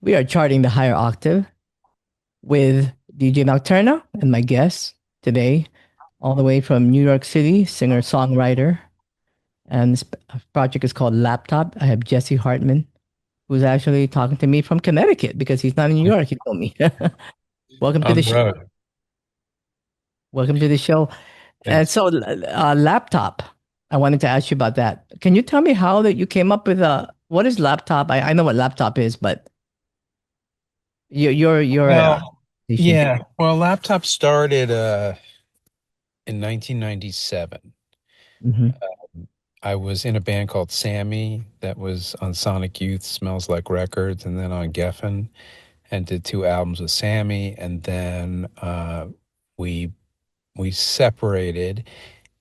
We are charting the higher octave with DJ Nocturna and my guest today, all the way from New York City, singer songwriter. And this project is called Laptop. I have Jesse Hartman, who's actually talking to me from Connecticut because he's not in New York. He told me. Welcome to On the the show. road. Welcome to the show. And Thanks. so, laptop. I wanted to ask you about that. Can you tell me how that you came up with what is laptop? I know what laptop is, but your Well, station. yeah. Well, laptop started in 1997. Hmm. I was in a band called Sammy that was on Sonic Youth, Smells Like Records, and then on Geffen, and did two albums with Sammy, and then we we separated,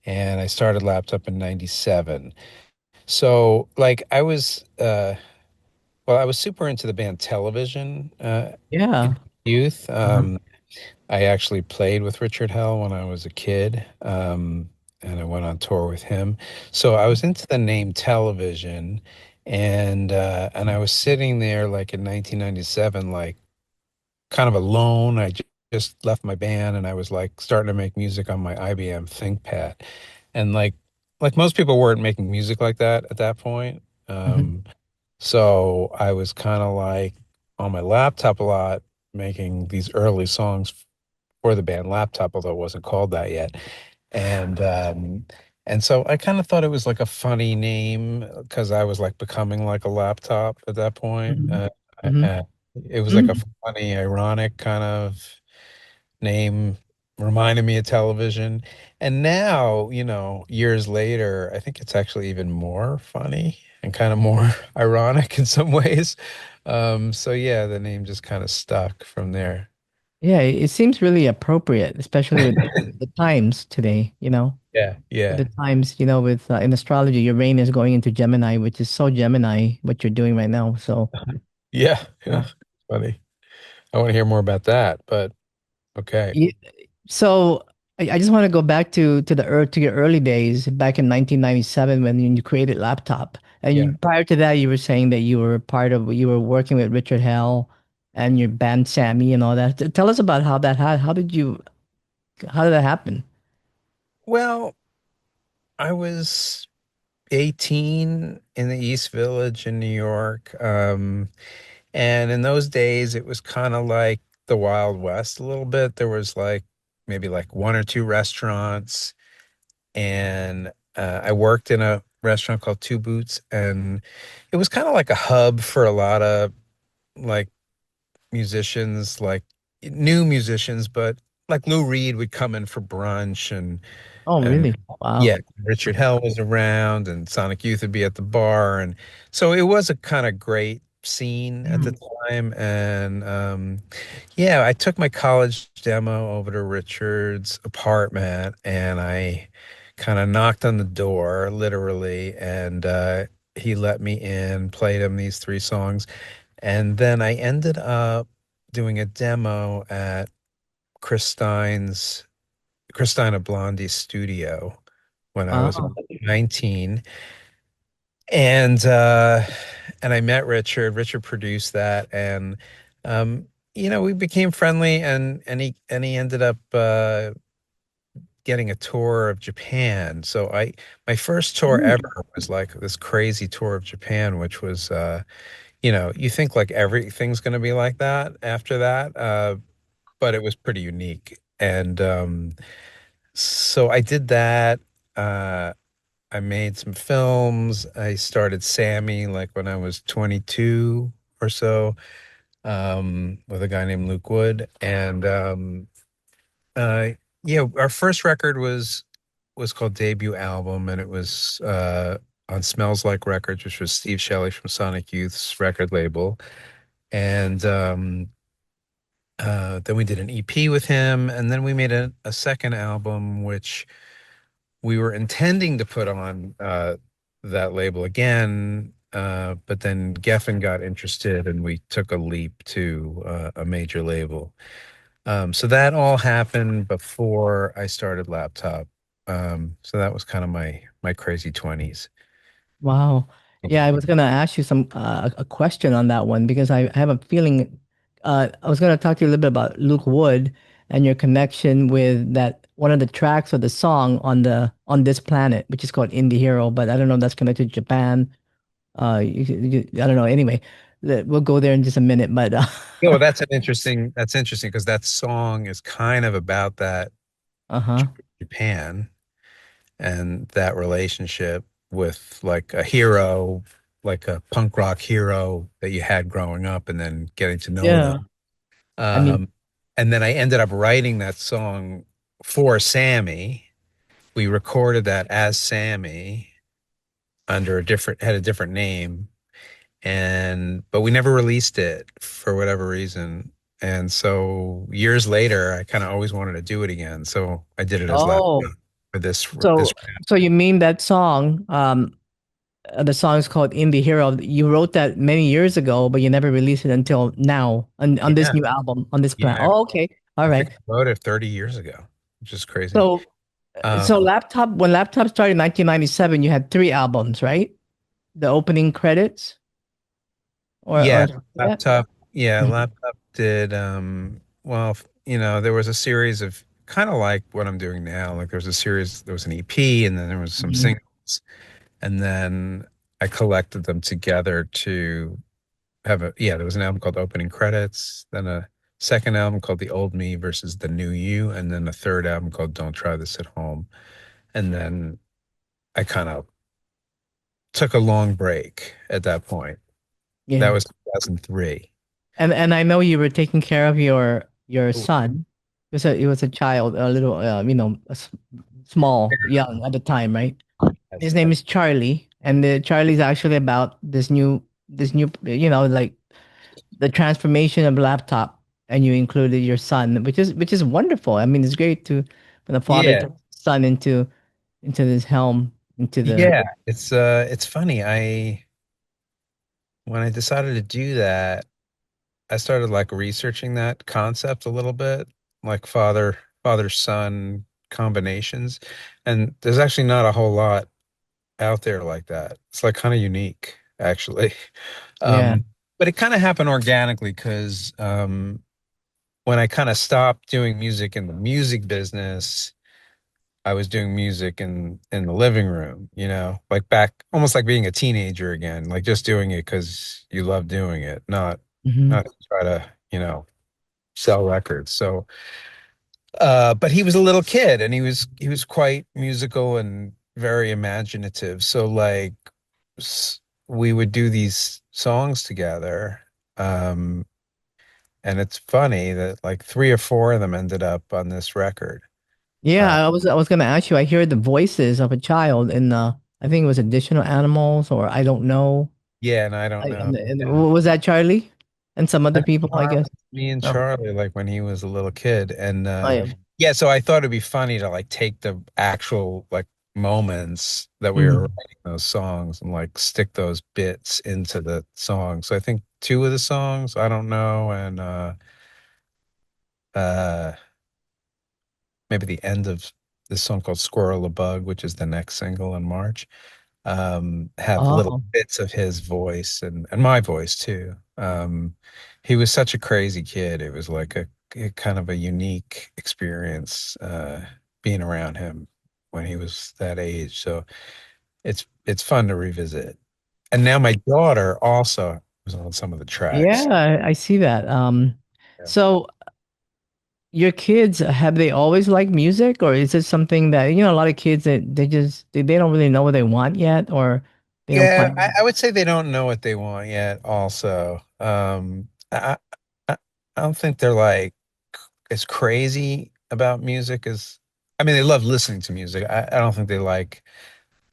and I started Laptop in 97. So, like, I was super into the band Television Yeah. in youth. Uh-huh. I actually played with Richard Hell when I was a kid, and I went on tour with him. So I was into the name Television, and I was sitting there like in 1997, like kind of alone. Just left my band, and I was like starting to make music on my IBM ThinkPad, and like most people weren't making music like that at that point. Mhm. So I was kind of like on my laptop a lot, making these early songs for the band Laptop, although it wasn't called that yet. And and so I kind of thought it was like a funny name because I was like becoming like a laptop at that point. Mhm. Mhm. Uh, it was like a Mm. funny, ironic kind of name, reminded me of television. And now, years later, I think it's actually even more funny and kind of more ironic in some ways. So yeah, the name just kind of stuck from there. Yeah, it seems really appropriate, especially with the times today, Yeah, With yeah, the times, with in astrology, your rain is going into Gemini, which is so Gemini, what you're doing right now. So, yeah, uh, yeah. Funny. I want to hear more about that, but okay. you, so I just want to go back to to your early days back in 1997 when you created Laptop. And Yeah. prior to that, you were saying that you were working with Richard Hell and your band Sammy and all that. Tell us about how did that happen? Well, I was 18 in the East Village in New York. And in those days, it was kind of like the Wild West a little bit. There was like maybe like one or two restaurants, and I worked in a restaurant called Two Boots, and it was kind of like a hub for a lot of like musicians, like new musicians, but like Lou Reed would come in for brunch, Oh, and really? Wow. yeah, Richard Hell was around, and Sonic Youth would be at the bar, and so it was a kind of great scene at the Mm. time. And yeah, I took my college demo over to Richard's apartment, and I kind of knocked on the door, literally, and he let me in, played him these three songs, and then I ended up doing a demo at Chris Christina Blondie's studio when I was Wow. about 19. And I met Richard. Richard produced that, and um we became friendly, and he ended up getting a tour of Japan. So I my first tour Mm. ever was like this crazy tour of Japan, which was you think like everything's going to be like that after that, but it was pretty unique. And so I did that. Uh, I made some films. I started Sammy like when I was 22 or so, with a guy named Luke Wood. And uh, yeah, our first record was called Debut Album, and it was on Smells Like Records, which was Steve Shelley from Sonic Youth's record label. And then we did an EP with him, and then we made a second album, which we were intending to put on that label again, but then Geffen got interested, and we took a leap to a major label. So that all happened before I started Laptop. So that was kind of my crazy 20s. Wow. Yeah, I was gonna ask you some a question on that one because I have a feeling. I was gonna talk to you a little bit about Luke Wood and your connection with that one of the tracks of the song on the on this planet, which is called Indie Hero. But I don't know if that's connected to Japan. I don't know. Anyway, we'll go there in just a minute. But Yeah, well, that's interesting because that song is kind of about that uh-huh. Japan and that relationship with like a hero, like a punk rock hero that you had growing up and then getting to know them. Yeah. I mean, Um, and then I ended up writing that song for Sammy. We recorded that as Sammy under had a different name. But we never released it for whatever reason. And so years later, I kind of always wanted to do it again. So I did it as last oh, for this. so so you mean that song? The song is called Indie Hero. You wrote that many years ago, but you never released it until now on this Yeah. new album, on this plan. Yeah. Oh, okay. All I think right. I wrote it 30 years ago, which is crazy. So so Um, laptop when laptop started in 1997, you had three albums, right? The opening credits or yeah, that? Mhm. laptop did, well, there was a series of kind of like what I'm doing now. Like there was an EP and then there was some Mhm. singles. And then I collected them together to there was an album called Opening Credits, then a second album called The Old Me versus The New You, and then a third album called Don't Try This at Home. And then I kind of took a long break at that point. That Yeah. was 2003. And I know you were taking care of your son. It was a child, a little small, young at the time, right? His Yes. name is Charlie, and the Charlie's actually about this new like the transformation of laptop, and you included your son, which is wonderful. I mean, it's great to when a father Yeah. takes his son into this helm into the Yeah. It's funny. When I decided to do that, I started like researching that concept a little bit, like father son combinations. And there's actually not a whole lot out there like that. It's like kind of unique, actually. yeah. But it kind of happened organically because when I kind of stopped doing music in the music business, I was doing music in the living room, like back almost like being a teenager again, like just doing it because you love doing it, Hmm. not to try to, sell records. So but he was a little kid and he was quite musical and very imaginative. So like s- we would do these songs together. Um and it's funny that like three or four of them ended up on this record. Uh Yeah, I was gonna ask you. I hear the voices of a child in the I think it was Additional Animals or I don't know. yeah, and I don't know. Was that Charlie and some other That's people? I guess. me and Oh, Charlie, like when he was a little kid. And oh yeah. yeah, so I thought it'd be funny to like take the actual like moments that we were Mm. writing those songs and like stick those bits into the song. So I think two of the songs, I don't know, and uh maybe the end of this song called Squirrel a Bug, which is the next single in March, have little Oh, bits of his voice and my voice too. He was such a crazy kid. It was like a kind of a unique experience being around him when he was that age. So it's fun to revisit. And now my daughter also was on some of the yeah, tracks. I see that. Yeah. So your kids, have they always liked music, or is it something that a lot of kids that they don't really know what they want yet, or they don't Yeah, find. I would say they don't know what they want yet also. I I don't think they're like as crazy about music as I mean they love listening to music. I don't think they like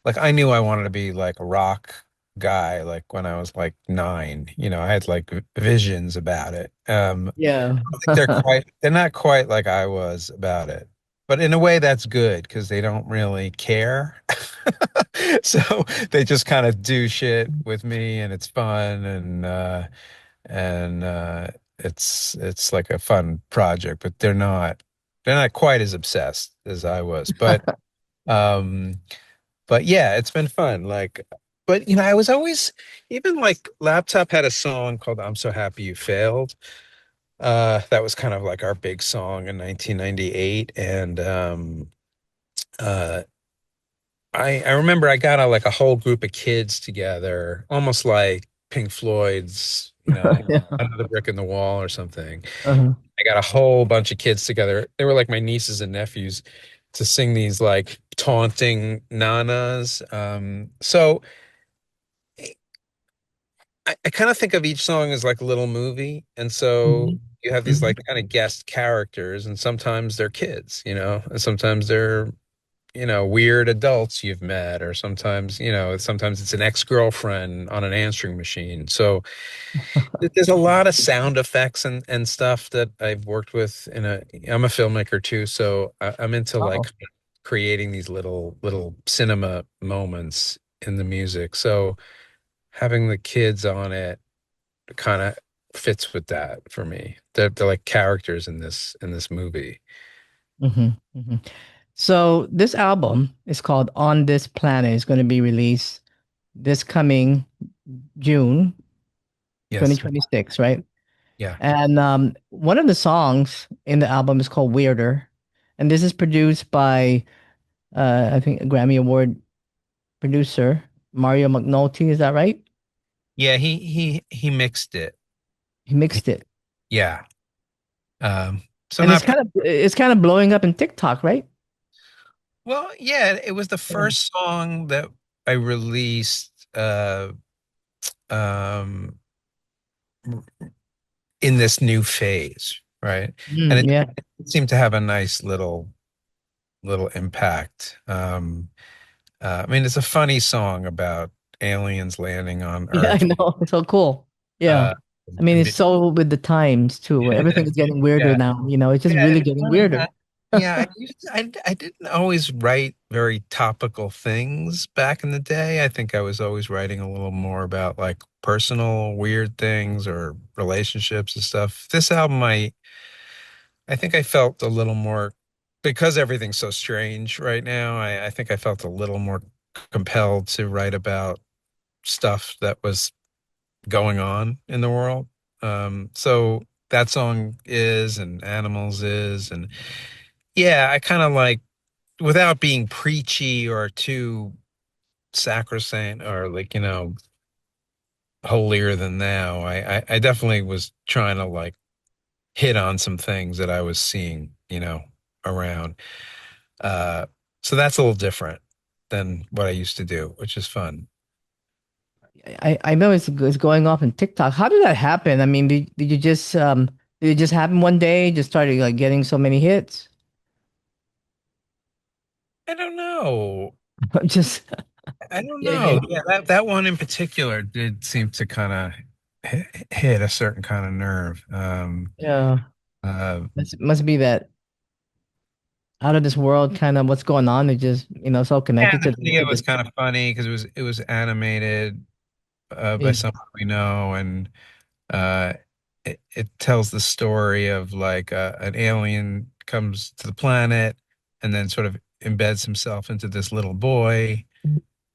I knew I wanted to be like a rock guy like when I was like 9. I had like visions about it. Yeah. I don't think they're not quite like I was about it. But in a way that's good because they don't really care. So they just kind of do shit with me and it's fun and it's like a fun project, but they're not quite as obsessed as I was. Um but yeah, it's been fun. Like But I was always, even like Laptop had a song called "I'm So Happy You Failed." That was kind of like our big song in 1998, and uh, I remember I got like a whole group of kids together, almost like Pink Floyd's, Yeah. Another Brick in the Wall or something. Uh-huh. I got a whole bunch of kids together. They were like my nieces and nephews to sing these like taunting nanas. So I kind of think of each song as like a little movie. And so Mhm. you have these Mhm. like kind of guest characters, and sometimes they're kids, and sometimes they're, weird adults you've met, or sometimes it's an ex-girlfriend on an answering machine. So there's a lot of sound effects and stuff that I've worked with I'm a filmmaker too, so I'm into like Oh. creating these little cinema moments in the music. So having the kids on it kind of fits with that for me. They're like characters in this movie. Hmm. Hmm. So this album is called On This Planet. It's going to be released this coming June Yes. 2026, right? Yeah. And one of the songs in the album is called Weirder. And this is produced by, I think, a Grammy Award producer, Mario McNulty. Is that right? Yeah, he mixed it. He mixed it. Yeah. So And not it's kind of blowing up in TikTok, right? well, yeah, it was the Yeah. first song that I released um in this new phase, right? And Yeah. it seemed to have a nice little impact. I mean, it's a funny song about aliens landing on Yeah, I Earth. know. It's so cool. Yeah. Uh, I mean, and it's be- so with the times too, where everything is getting weirder yeah, now. It's just yeah, really it's getting funny. weirder. Yeah, I didn't always write very topical things back in the day. I think I was always writing a little more about like personal weird things or relationships and stuff. This album, I think I felt a little more, because everything's so strange right now. I think I felt a little more compelled to write about stuff that was going on in the world. So that song is, and Animals is, and yeah, I kind of like, without being preachy or too sacrosanct or like, holier than thou. I definitely was trying to like hit on some things that I was seeing, around. Uh, so that's a little different than what I used to do, which is fun. I know it's going off in TikTok. How did that happen? I mean, did it just happen one day? Just started like getting so many hits? I don't know. Just I don't know. getting Yeah, that one in particular did seem to kind of hit a certain kind of nerve. yeah. Uh, Must be that out of this world kind of what's going on. It just so yeah, connected the to video was the kind of funny because it was animated by yeah. someone we know, and uh, it tells the story of like an alien comes to the planet and then sort of embeds himself into this little boy,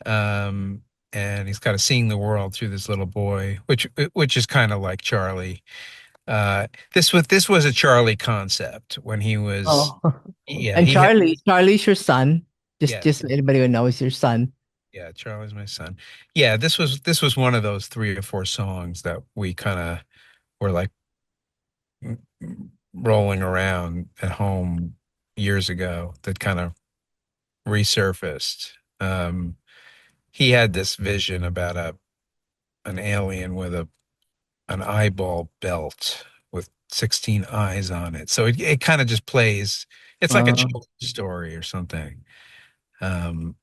um, and he's kind of seeing the world through this little boy, which is kind of like Charlie. This was a Charlie concept when he was, Oh, yeah, and he had, Charlie's your son. Just yes, so anybody who knows your son. yeah, Charlie's my son. Yeah, this was one of those three or four songs that we kind of were like rolling around at home years ago that kind of resurfaced. He had this vision about an alien with an eyeball belt with 16 eyes on it. So it kind of just plays. It's like a Uh, children's story or something. Um,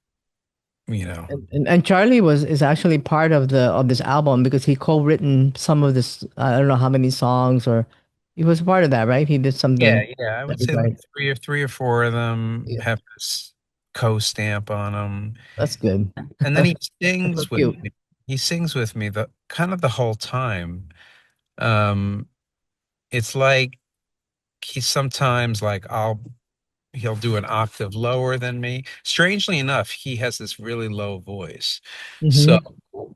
you know. and Charlie is actually part of the of this album because he co-written some of this. I don't know how many songs, or he was part of that, right? He did Yeah, something yeah. I that would say like regard. three or four of them Yeah, have this co-stamp on them. that's good. And then he That's so sings with cute. me. He sings with me the kind of the whole time. Um, it's like he's sometimes like he'll do an octave lower than me. Strangely enough, he has this really low voice. So Mm-hmm.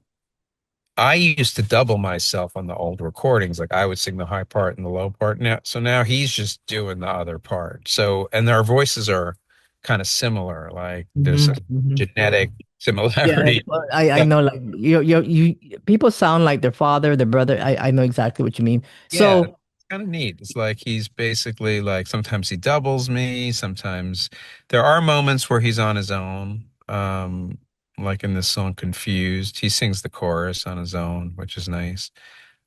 I used to double myself on the old recordings. Like I would sing the high part and the low part now. So now he's just doing the other part. So, and our voices are kind of similar. Like there's a Mm-hmm. genetic Yeah, similarity. well, I know like you people sound like their father, their brother. I know exactly what you mean. Yeah, So, it's kind of neat. It's like he's basically like sometimes he doubles me, sometimes there are moments where he's on his own. Like in this song Confused, he sings the chorus on his own, which is nice.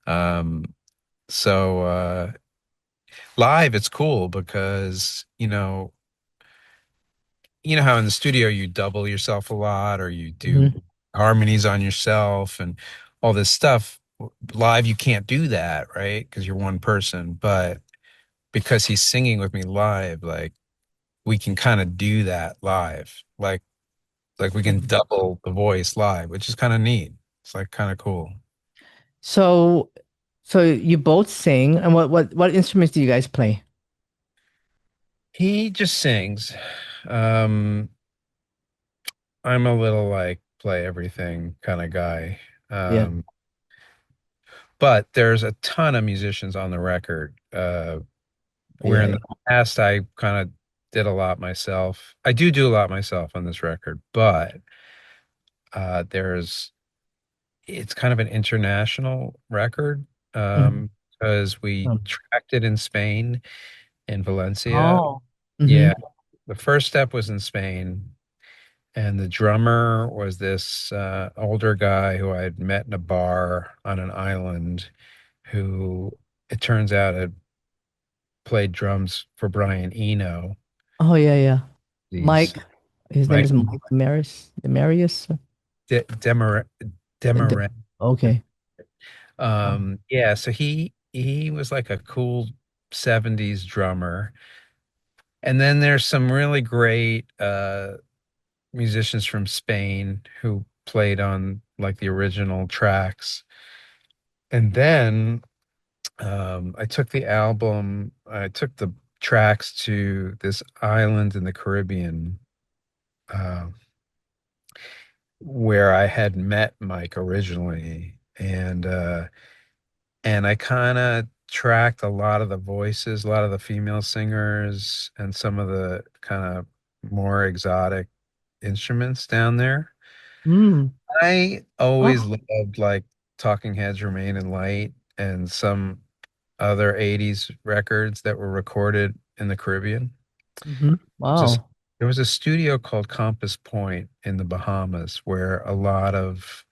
Um, so live it's cool because, you know how in the studio you double yourself a lot or you do mhm. harmonies on yourself and all this stuff. Live you can't do that, right? Because you're one person, but because he's singing with me live, like we can kind of do that live. Like we can double the voice live, which is kind of neat. It's like kind of cool. So so you both sing, and what instruments do you guys play? He just sings. Um, I'm a little like play everything kind of guy. Yeah, Um, but there's a ton of musicians on the record. Where yeah, in yeah. the past I kind of did a lot myself. I do a lot myself on this record, but there's it's kind of an international record Mhm. because we Um, tracked it in Spain, in Valencia. Oh. Yeah, Mm-hmm. the first step was in Spain, and the drummer was this older guy who I had met in a bar on an island, who it turns out had played drums for Brian Eno. Oh yeah, yeah. These Mike, his name Mike is Mike Demarius. De Demar Demaret. Okay. Oh. Yeah, so he was like a cool 70s drummer. And then there's some really great musicians from Spain who played on like the original tracks. And then I took the tracks to this island in the Caribbean uh, where I had met Mike originally. And I kind of tracked a lot of the voices, a lot of the female singers, and some of the kind of more exotic instruments down there. Mm. I always Oh. loved like Talking Heads Remain in Light and some other 80s records that were recorded in the Caribbean. Mm-hmm. Just Wow. there was a studio called Compass Point in the Bahamas where a lot of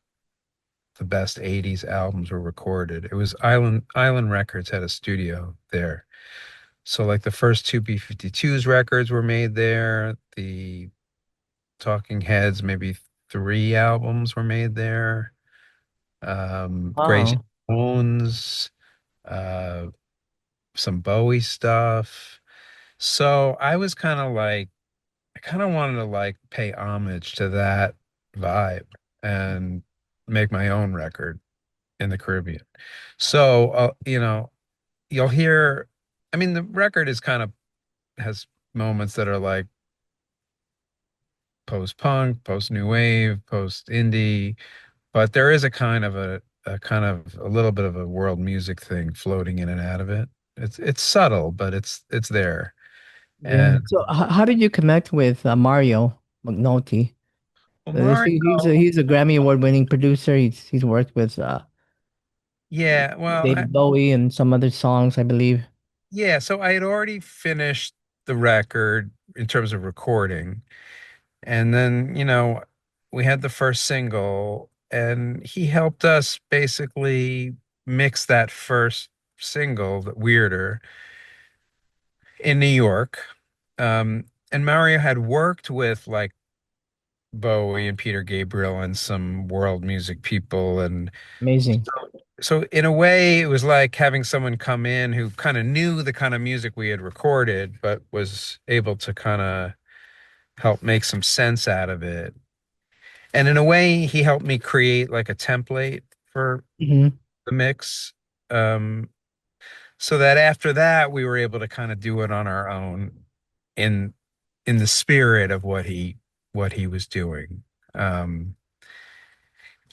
the best 80s albums were recorded. It was Island Records had a studio there. So like the first two B-52s records were made there. The Talking Heads, maybe three albums were made there. Grace Wow. Jones, uh, some Bowie stuff. So I was kind of like, I kind of wanted to like pay homage to that vibe and make my own record in the Caribbean. So, you'll hear, I mean, the record is kind of has moments that are like post punk, post new wave, post indie, but there is a kind of a little bit of a world music thing floating in and out of it. It's subtle, but it's there. Yeah. And So how did you connect with Mario McNulty? Mario, He's a Grammy award winning producer. He's worked with yeah, well, David Bowie and some other songs, I believe. yeah, so I had already finished the record in terms of recording. And then, we had the first single, and he helped us basically mix that first single, the Weirder, in New York. And Mario had worked with like Bowie and Peter Gabriel and some world music people. And Amazing. so, in a way, it was like having someone come in who kind of knew the kind of music we had recorded, but was able to kind of help make some sense out of it. And in a way, he helped me create like a template for Hmm. the mix. Um, so that after that, we were able to kind of do it on our own in in the spirit of what he was doing. Um,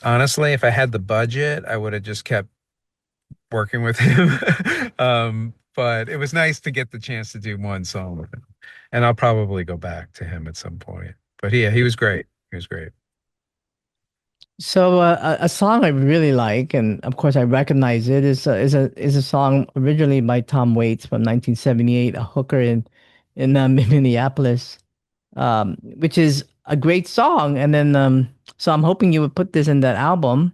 Honestly, if I had the budget, I would have just kept working with him. But it was nice to get the chance to do one song with him. And I'll probably go back to him at some point. But yeah, he was great. He was great. So a song I really like, and of course I recognize it, is a song originally by Tom Waits from 1978, a hooker in Minneapolis, which is a great song. And then so I'm hoping you would put this in that album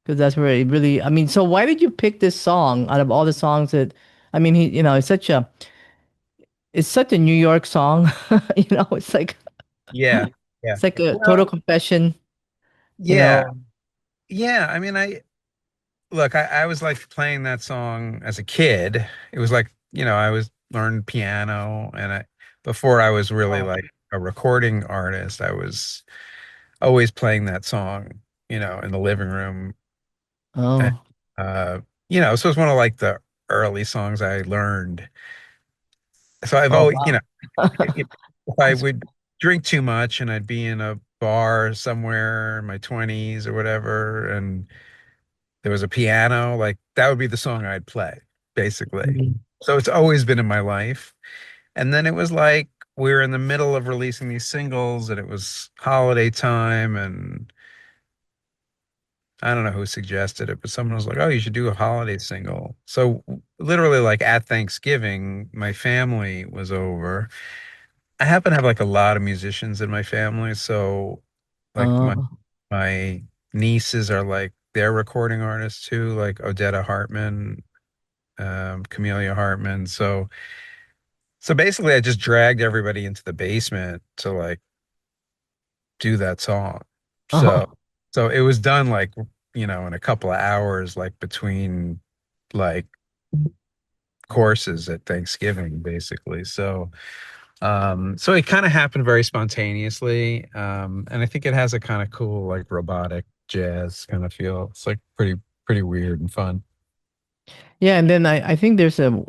because that's where it really. I mean, so why did you pick this song out of all the songs that? I mean, it's such a New York song. Yeah. Yeah. It's like a total Well, confession. You yeah. know. Yeah. I mean, I was like playing that song as a kid. It was like, I was learning piano and before I was really Oh. like a recording artist, I was always playing that song, in the living room. And, Oh. uh, so it's one of like the early songs I learned. So I've Oh always, wow. if I That's would drink too much and I'd be in a bar somewhere in my 20s or whatever, and there was a piano, like that would be the song I'd play, basically. mm. So it's always been in my life. And then it was like we were in the middle of releasing these singles and it was holiday time and I don't know who suggested it, but someone was like, "Oh, you should do a holiday single." So literally like at Thanksgiving, my family was over. I happen to have like a lot of musicians in my family, so like Oh. my nieces are like they're recording artists too, like Odetta Hartman, Camelia Hartman. So basically I just dragged everybody into the basement to like do that song. So Oh. so it was done like, in a couple of hours, like between like courses at Thanksgiving, basically. So it kind of happened very spontaneously. And I think it has a kind of cool, like robotic jazz kind of feel. It's like pretty weird and fun. Yeah, and then I think there's a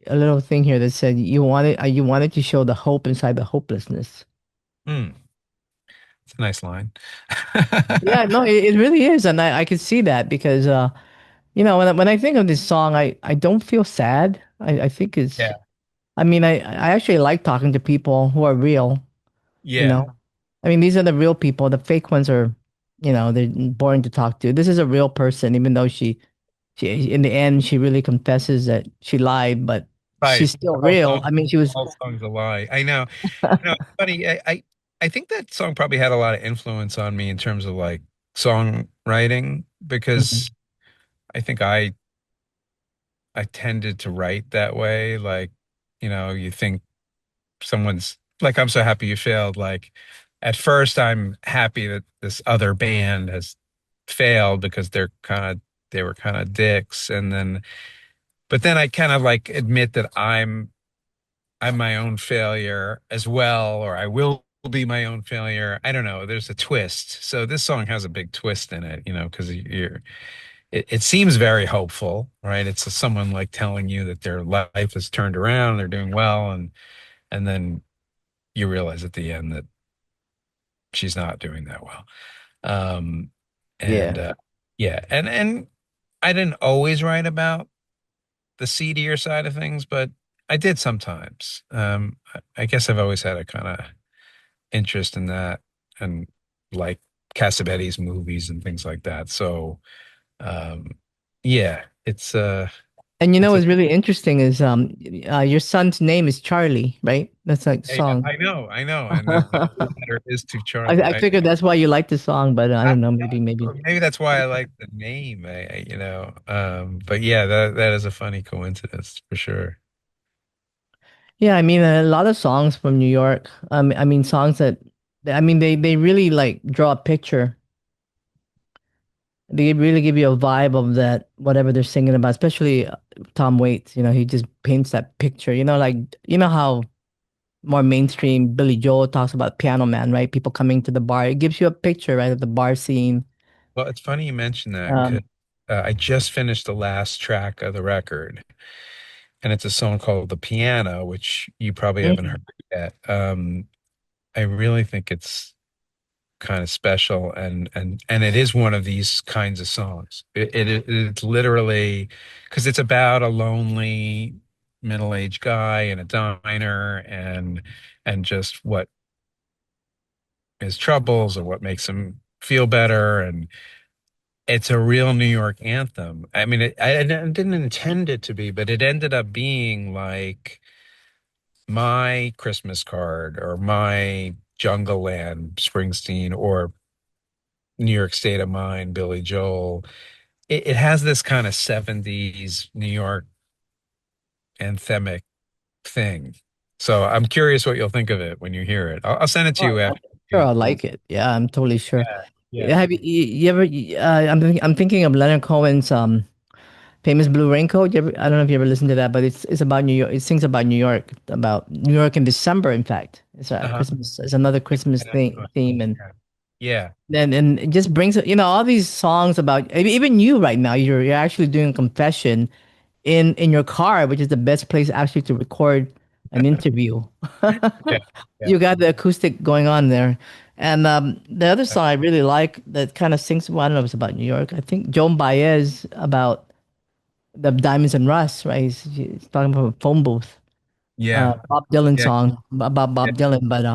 little thing here that said you wanted to show the hope inside the hopelessness. Mm, it's a nice line. Yeah, no, it really is, and I can see that because when I think of this song, I don't feel sad. I think it's. Yeah. I mean, I actually like talking to people who are real. You Yeah. know, I mean, these are the real people. The fake ones are, they're boring to talk to. This is a real person, even though she in the end she really confesses that she lied, but Right. she's still The whole real. song, I mean, she was. the whole song's a lie. I know. It's funny. I think that song probably had a lot of influence on me in terms of like songwriting because Mhm. I think I tended to write that way. Like, you think someone's like, I'm so happy you failed. Like, at first, I'm happy that this other band has failed because they were kind of dicks. But then I kind of like admit that I'm my own failure as well, or I will be my own failure. I don't know. There's a twist. So this song has a big twist in it, because it seems very hopeful, right? It's someone like telling you that their life has turned around, they're doing well, and then you realize at the end that she's not doing that well. Um, and Yeah. yeah, and I didn't always write about the seedier side of things, but I did sometimes. I guess I've always had a kind of interest in that and like Cassavetes movies and things like that. So um, yeah, And it's a what's really interesting is your son's name is Charlie, right? That's like the yeah, song. I know, and the letter is to I, Charlie. I figured that's why you like the song, but I I, don't know, maybe. maybe that's why I like the name. But yeah, that is a funny coincidence for sure. Yeah, I mean a lot of songs from New York. I mean songs that, I mean they really like draw a picture. They really give you a vibe of that whatever they're singing about, especially Tom Waits. He just paints that picture. Like how more mainstream Billy Joel talks about Piano Man, right? People coming to the bar. It gives you a picture, right, of the bar scene. Well, it's funny you mention that because Um, I just finished the last track of the record, and it's a song called "The Piano," which you probably haven't Mm. heard yet. I really think it's kind of special, and it is one of these kinds of songs. It's literally because it's about a lonely middle-aged guy in a diner, and just what his troubles or what makes him feel better, and it's a real New York anthem. I mean, I didn't intend it to be, but it ended up being like my Christmas card or my Jungle Land Springsteen or New York State of Mind Billy Joel. It has this kind of 70s New York anthemic thing. So I'm curious what you'll think of it when you hear it. I'll send it to Oh, you I'm after sure you. I like it. Yeah, I'm totally sure. Yeah, Yeah, yeah. have you ever? I'm thinking of Leonard Cohen's famous Blue Raincoat. I don't know if you ever listened to that, but it's about New York. It sings about New York in December. In fact, it's a Uh-huh. Christmas. It's another Christmas theme, and Yeah. Yeah. it just brings all these songs about even you right now. You're actually doing a confession in your car, which is the best place actually to record an interview. Yeah. Yeah. You got the acoustic going on there. And the other song I really like that kind of sings, well, I don't know if it's about New York. I think Joan Baez about the Diamonds and Rust, right? He's talking about a phone booth. Yeah. Bob Dylan Yeah. song about Yeah. Bob Dylan. But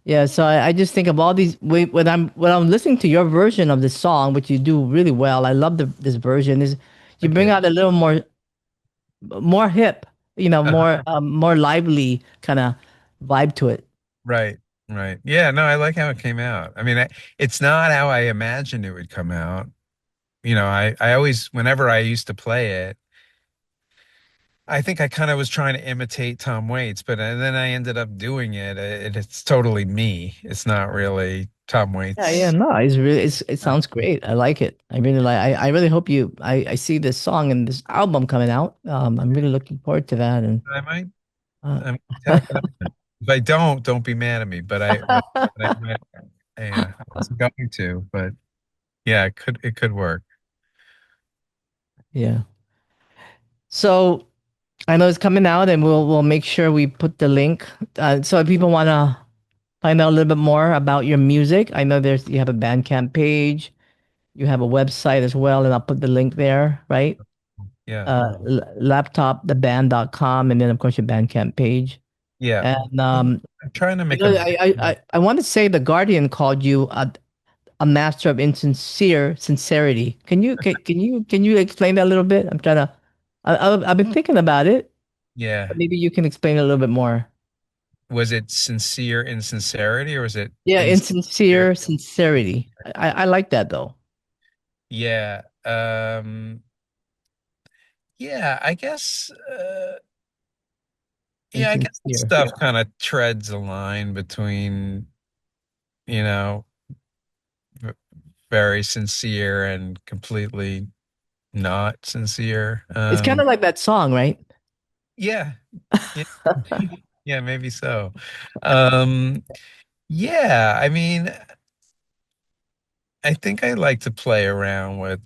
yeah, so I just think of all these when I'm listening to your version of the song, which you do really well. I love this version. Is you Thank bring you. out a little more hip, Uh-huh. more lively kind of vibe to it. Right. Right. Yeah, no, I like how it came out. I mean, it's not how I imagined it would come out. I always, whenever I used to play it, I think I kind of was trying to imitate Tom Waits, but and then I ended up doing it. It's totally me. It's not really Tom Yeah, yeah, Waits. no, it sounds great. I like it. I really like. I really hope I see this song and this album coming out. I'm really looking forward to that. And I might, uh, I might tack it on. If I don't be mad at me. But I might, yeah, I wasn't going to, but yeah, it could work. yeah. So I know it's coming out, and we'll make sure we put the link. So if people want to find out a little bit more about your music, I know you have a Bandcamp page, you have a website as well, and I'll put the link there, right? Yeah, Laptoptheband.com, and then of course your Bandcamp page. yeah. And I'm trying to I make know a I want to say the Guardian called you a master of insincere sincerity. Can you explain that a little bit? I'm trying to. I've been thinking about it, yeah. but maybe you can explain a little bit more. Was it sincere insincerity or was it Yeah, insincere? insincere sincerity. I like that though. Yeah. Yeah, I guess yeah, I guess that Insincere. stuff kind of treads a line between, you know, v very sincere and completely not sincere. It's kind of like that song, right? Yeah. Yeah, yeah, maybe so. Um, yeah, I mean, I think I like to play around with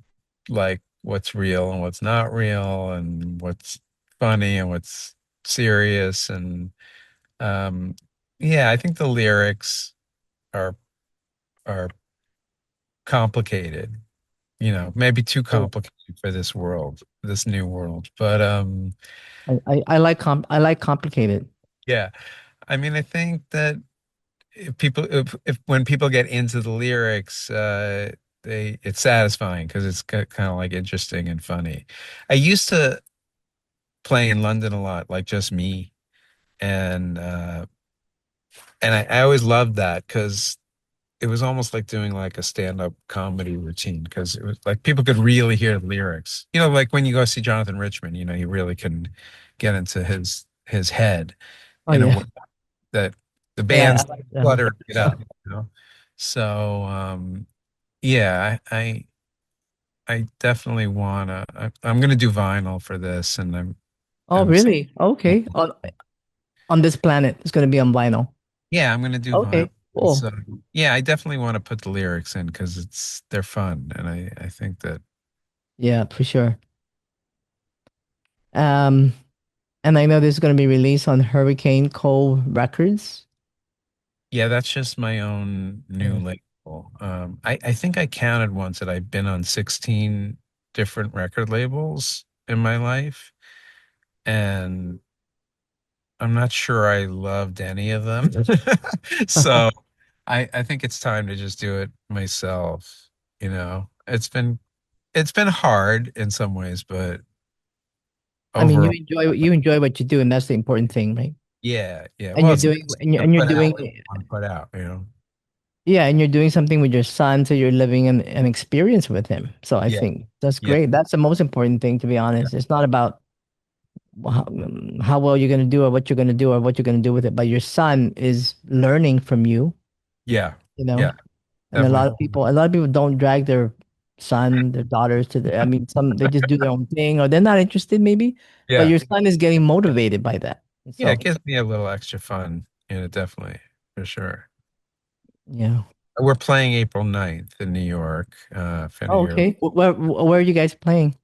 like what's real and what's not real and what's funny and what's serious and um yeah, I think the lyrics are are complicated, maybe too Oh. complicated for this world, this new world. But I like complicated. yeah, I mean, I think that if when people get into the lyrics, it's satisfying because it's kind of like interesting and funny. I used to play in London a lot, like just me, and I always loved that because it was almost like doing like a stand-up comedy routine because it was like people could really hear the lyrics. Like when you go see Jonathan Richman, you really can get into his head Oh in a yeah, way that the yeah. I band's like them. cluttering it up, you know. So yeah, I definitely wanna. I'm gonna do vinyl for this, and Oh I'm really? Okay. On this planet, it's gonna be on vinyl. yeah, I'm gonna do vinyl. Okay, cool. So yeah, I definitely want to put the lyrics in because they're fun, and I think that Yeah, for sure. Um, And I know this is going to be released on Hurricane Cove Records. Yeah, that's just my own new Yeah. label. I think I counted once that I've been on 16 different record labels in my life, and I'm not sure I loved any of them. So I think it's time to just do it myself. It's been hard in some ways, but I mean, overall, you enjoy what you do, and that's the important thing, right? yeah, yeah. And Well, you're it's doing nice to and you're put out doing what you want to put out. yeah, and you're doing something with your son, so you're living an experience with him. So I Yeah, think that's yeah, great. That's the most important thing, to be yeah, honest. It's not about how well you're going to do or what you're going to do or what you're going to do with it, but your son is learning from you, yeah, you know. yeah, And definitely. a lot of people don't drag their son, their daughters to the, I mean, some they just do their own thing or they're not interested maybe, but Yeah, your son is getting motivated by that. yeah. It So, gives me a little extra fun. Definitely, for sure. yeah. We're playing April 9th in New York. If any Oh, of your okay. Where are you guys playing?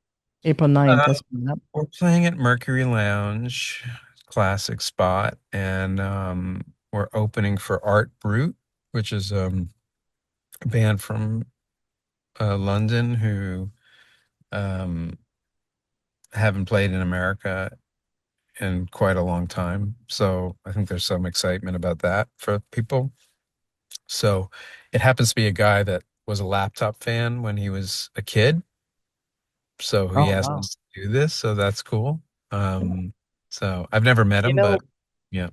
April 9th. uh, That's coming up. we're playing at Mercury Lounge, classic spot, and we're opening for Art Brut, which is a band from London who um, haven't played in America in quite a long time. So I think there's some excitement about that for people. So it happens to be a guy that was a laptop fan when he was a kid. So he Oh, asked wow. us to do this. So that's cool. Um, so I've never met You him, but know, yeah,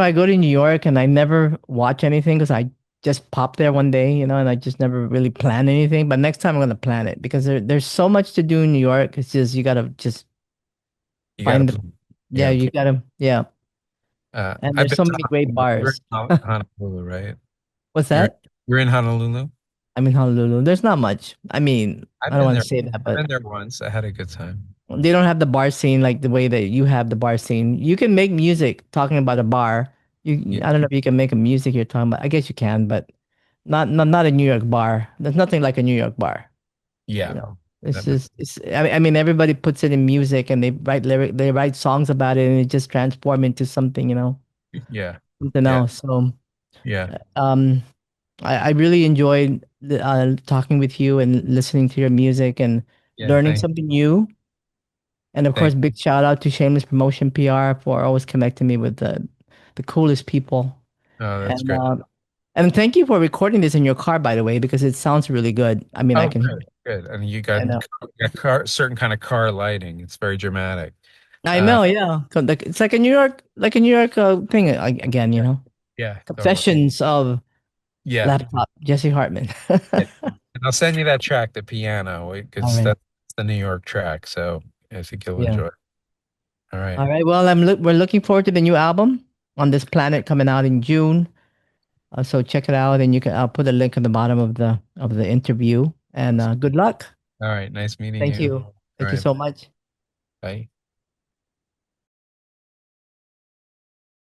I go to New York and I never watch anything because I just pop there one day, and I just never really plan anything. But next time I'm gonna plan it because there's so much to do in New York. It's just you gotta just you got to, find you yeah, got to you plan. gotta yeah. And I've there's been so to many great Honolulu. You're bars. in Honolulu, right? What's You're that? you're in Honolulu. I'm in Honolulu. There's not much. I mean, I've I don't been want there. to say that, I've but been there once. I had a good time. they don't have the bar scene like the way that you have the bar scene. You can make music talking about a bar. Yeah, I don't know if you can make a music you're talking about. I guess you can, but not a New York bar. There's nothing like a New York bar. yeah, It's that ma- just it's. I mean, everybody puts it in music and they write songs about it, and it just transform into something, yeah, something yeah, else. So, yeah, um, I really enjoyed talking with you and listening to your music and yeah. learning something new. And of course, Thank. big shout out to Shameless Promotion PR for always connecting me with the coolest people. Oh, that's And great. thank you for recording this in your car, by the way, because it sounds really good. I mean, I Oh, can hear good, it. good. And you I got, know. certain kind of car lighting. It's very dramatic. I Uh, know, yeah. It's like a New York thing again. yeah, yeah, totally. Confessions of Yeah, Laptop, Jesse Hartman. yeah. And I'll send you that track, the piano, All because right. that's the New York track. So I think you'll Yeah. enjoy it. All right. All right. Well, we're looking forward to the new album on this planet coming out in June. So check it out, and I'll put a link at the bottom of the interview. And Awesome. good luck. All right. Nice meeting Thank you. you. All Thank you right. so much. Bye.